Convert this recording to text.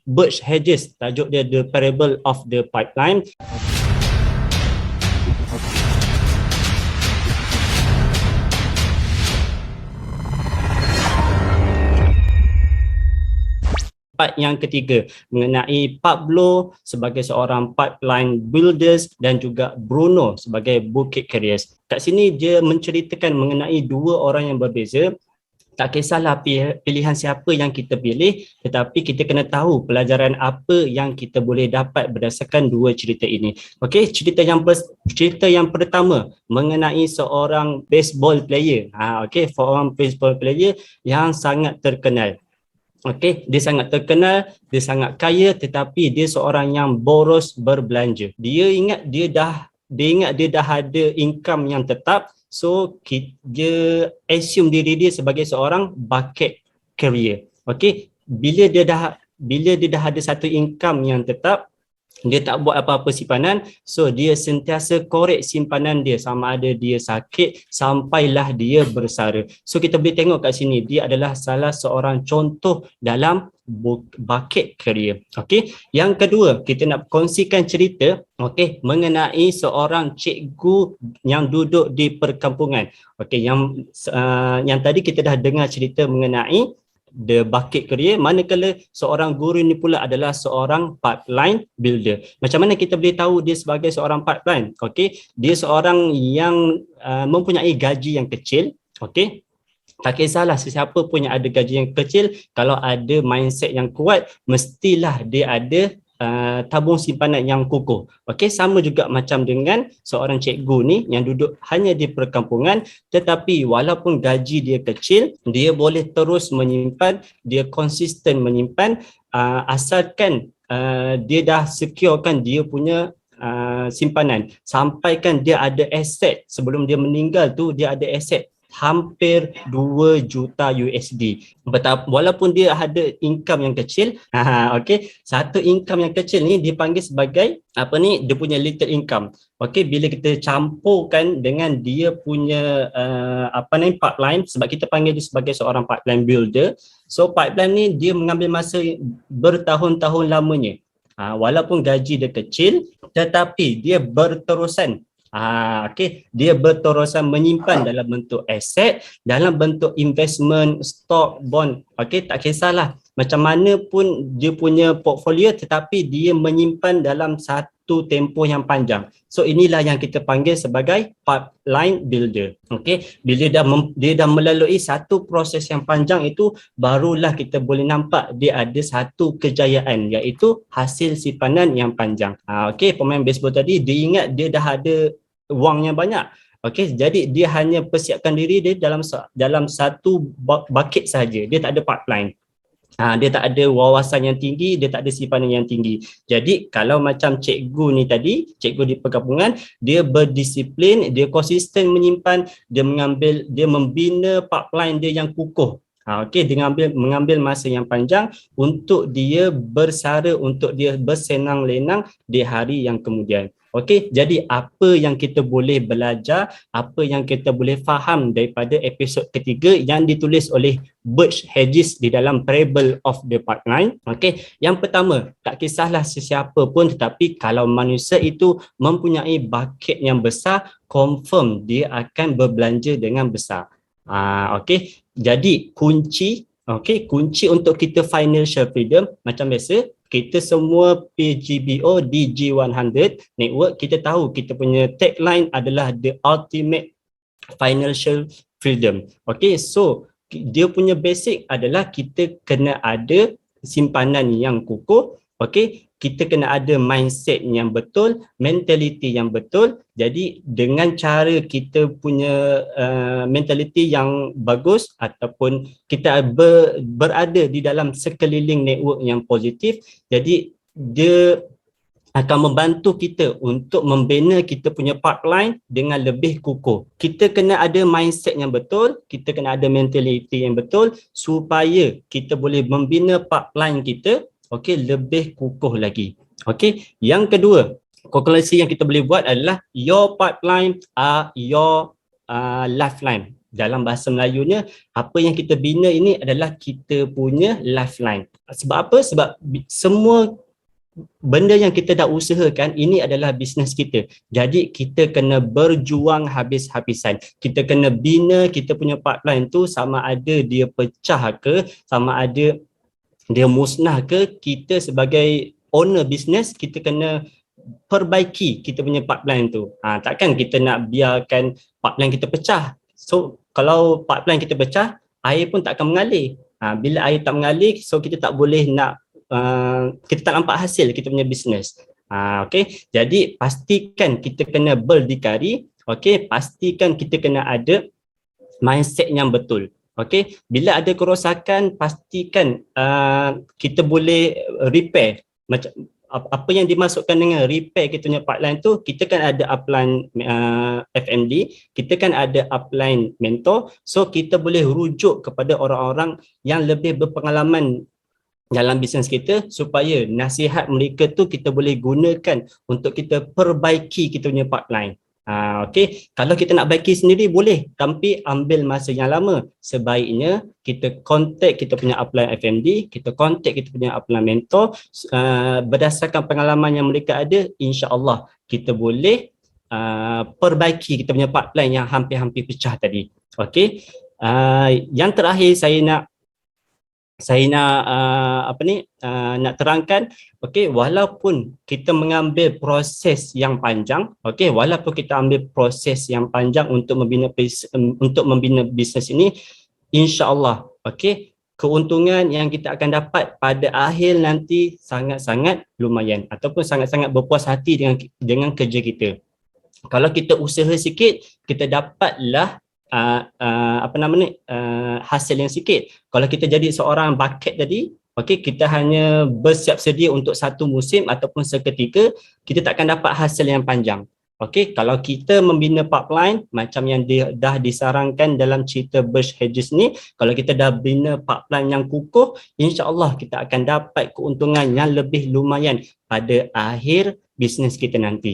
Butch Hedges, tajuk dia The Parable of the Pipeline. Part yang ketiga mengenai Pablo sebagai seorang pipeline builders dan juga Bruno sebagai bukit carriers. Kat sini dia menceritakan mengenai dua orang yang berbeza. Tak kisahlah pilihan siapa yang kita pilih, tetapi kita kena tahu pelajaran apa yang kita boleh dapat berdasarkan dua cerita ini. Okey, cerita yang pertama mengenai seorang baseball player. Okey, seorang baseball player yang sangat terkenal. Okey, dia sangat terkenal, dia sangat kaya, tetapi dia seorang yang boros berbelanja. Dia ingat dia dah ada income yang tetap, so dia assume diri dia sebagai seorang bucket carrier. Okey, bila dia dah ada satu income yang tetap, dia tak buat apa-apa simpanan, so dia sentiasa korek simpanan dia sama ada dia sakit sampailah dia bersara. So kita boleh tengok kat sini dia adalah salah seorang contoh dalam bucket carrier. Okey, yang kedua kita nak kongsikan cerita mengenai seorang cikgu yang duduk di perkampungan. Okey, yang tadi kita dah dengar cerita mengenai the bucket career, manakala seorang guru ni pula adalah seorang pipeline builder. Macam mana kita boleh tahu dia sebagai seorang pipeline? Okey, dia seorang yang mempunyai gaji yang kecil. Okey, tak kisahlah sesiapa pun yang ada gaji yang kecil, kalau ada mindset yang kuat, mestilah dia ada tabung simpanan yang kukuh. Okey, sama juga macam dengan seorang cikgu ni yang duduk hanya di perkampungan, tetapi walaupun gaji dia kecil, dia boleh terus menyimpan, dia konsisten menyimpan, asalkan dia dah securekan dia punya simpanan, sampaikan dia ada aset. Sebelum dia meninggal tu dia ada aset hampir 2 juta USD. Walaupun dia ada income yang kecil, okey, satu income yang kecil ni dipanggil sebagai dia punya little income. Okey, bila kita campurkan dengan dia punya pipeline, sebab kita panggil dia sebagai seorang pipeline builder. So pipeline ni dia mengambil masa bertahun-tahun lamanya. Walaupun gaji dia kecil, tetapi dia berterusan. Dia berterusan menyimpan dalam bentuk aset, dalam bentuk investment, stock, bond. Okey, tak kisahlah macam mana pun dia punya portfolio, tetapi dia menyimpan dalam satu tempoh yang panjang. So inilah yang kita panggil sebagai pipeline builder. Okey, bila dia dah melalui satu proses yang panjang itu, barulah kita boleh nampak dia ada satu kejayaan, iaitu hasil simpanan yang panjang. Okey, pemain baseball tadi dia ingat dia dah ada wang yang banyak. Okey, jadi dia hanya persiapkan diri dia dalam satu bucket saja. Dia tak ada pipeline. Dia tak ada wawasan yang tinggi, dia tak ada simpanan yang tinggi. Jadi kalau macam cikgu ni tadi, cikgu di perkampungan, dia berdisiplin, dia konsisten menyimpan, dia membina pipeline dia yang kukuh. Okey, dia mengambil masa yang panjang untuk dia bersara, untuk dia bersenang lenang di hari yang kemudian. Okey, jadi apa yang kita boleh belajar, apa yang kita boleh faham daripada episod ketiga yang ditulis oleh Butch Hedges di dalam Parable of the Pipeline? Okey, yang pertama, tak kisahlah sesiapa pun, tetapi kalau manusia itu mempunyai bucket yang besar, confirm dia akan berbelanja dengan besar. Okey, jadi kunci untuk kita financial freedom, macam biasa, kita semua PGBO di G100 network, kita tahu kita punya tagline adalah the ultimate financial freedom. Okey, so dia punya basic adalah kita kena ada simpanan yang kukuh. Okey, kita kena ada mindset yang betul, mentality yang betul. Jadi dengan cara kita punya mentality yang bagus, ataupun kita berada di dalam sekeliling network yang positif, jadi dia akan membantu kita untuk membina kita punya pipeline dengan lebih kukuh. Kita kena ada mindset yang betul, kita kena ada mentality yang betul supaya kita boleh membina pipeline kita lebih kukuh lagi. Okey, yang kedua, kalkulasi yang kita boleh buat adalah your pipeline are your lifeline. dalam bahasa Melayunya, apa yang kita bina ini adalah kita punya lifeline. Sebab apa? Sebab semua benda yang kita dah usahakan ini adalah bisnes kita. Jadi kita kena berjuang habis-habisan. Kita kena bina kita punya pipeline tu, sama ada dia pecah ke, sama ada dia musnah ke, kita sebagai owner bisnes kita kena perbaiki kita punya pipeline tu. Takkan kita nak biarkan pipeline kita pecah. So kalau pipeline kita pecah, air pun tak akan mengalir. Bila air tak mengalir, so kita tak boleh nak kita tak nampak hasil kita punya bisnes. Okey, jadi pastikan kita kena berdikari. Okey, pastikan kita kena ada mindset yang betul. Okey, bila ada kerosakan, pastikan kita boleh repair. Macam apa yang dimasukkan dengan repair kita punya pipeline tu, kita kan ada upline FMD, kita kan ada upline mentor, so kita boleh rujuk kepada orang-orang yang lebih berpengalaman dalam bisnes kita, supaya nasihat mereka tu kita boleh gunakan untuk kita perbaiki kita punya pipeline. Okey, kalau kita nak baiki sendiri boleh, tapi ambil masa yang lama. Sebaiknya kita contact kita punya upline FMD, kita contact kita punya upline mentor, berdasarkan pengalaman yang mereka ada, insya-Allah kita boleh perbaiki kita punya pipeline yang hampir-hampir pecah tadi. Okey. Yang terakhir saya nak terangkan, okey, walaupun kita mengambil proses yang panjang, okey, walaupun kita ambil proses yang panjang untuk membina bisnes ini, insya-Allah, okey, keuntungan yang kita akan dapat pada akhir nanti sangat-sangat lumayan ataupun sangat-sangat berpuas hati dengan kerja kita. Kalau kita usaha sikit, kita dapatlah hasil yang sikit. Kalau kita jadi seorang bucket tadi, okey, kita hanya bersiap sedia untuk satu musim ataupun seketika, kita takkan dapat hasil yang panjang. Okey, kalau kita membina pipeline macam yang dah disarankan dalam cerita Birch Hedges ni, kalau kita dah bina pipeline yang kukuh, insya-Allah kita akan dapat keuntungan yang lebih lumayan pada akhir bisnes kita nanti.